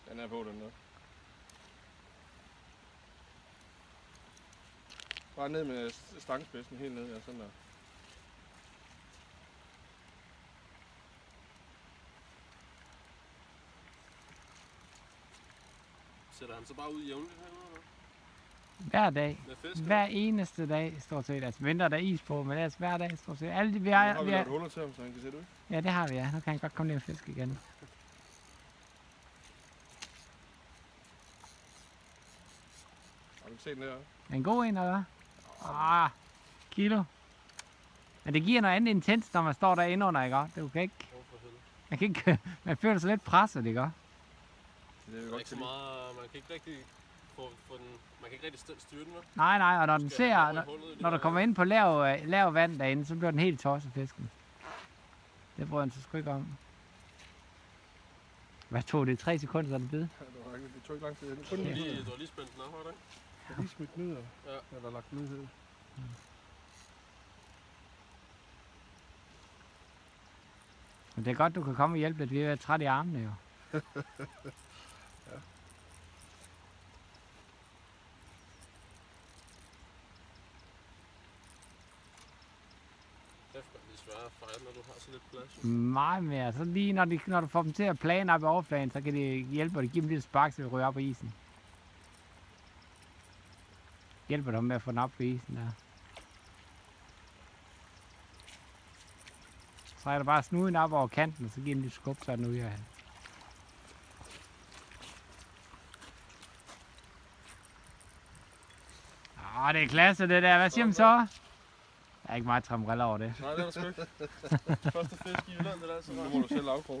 Den er på den der. Bare ned med stangspidsen helt ned, ja, sådan der. Sætter han så bare ud jævnligt herude, eller? Hver dag. Med fisk? Hver eneste dag, stort set. Altså mindre der er is på, men ellers hver dag, stort set. Alle de, Nu har vi lavet huller til ham, så han kan sætte ud. Ja, det har vi, ja. Nu kan han godt komme ned og fiske igen. Har du set den der? Er en god en, eller hvad? Kilo. Men det giver noget andet intens, når man står derinde under, ikke? Du kan ikke... Man kan ikke... Man føler sig lidt presset, ikke? Det er Der er godt ikke så meget, man kan ikke rigtig få den, man kan ikke rigtig styre den, vel? Nej, og når den ser... Når du kommer ind på lav vand derinde, så bliver den helt tosset, fisken. Det bryder han sig sgu ikke om. Hvad tog det? 3 sekunder, så er det bid? Ja, det tog ikke lang tid. Du har lige spændt den op, har du ikke? Jeg har lige smidt den ud, eller lagt den ud her. Men det er godt, du kan komme og hjælpe lidt. Vi er trætte i armene, jo. Ja. Det er svært at fejre, når du har så lidt plads. Meget mere. Så lige når du får dem til at plane op i overfladen, så kan det hjælpe dig. Give dem lidt spark, så de ryger op på isen. Hjælper dem med at få den op på isen der. Så er der bare snuden op over kanten, og så giver den lidt skub, så er den ude af. Det er klasse det der. Hvad siger man så? Der er ikke meget tramriller over det. Nej, det er der sgu ikke. Første fisk i Jylland, det der. Så Nu må du selv afkroge.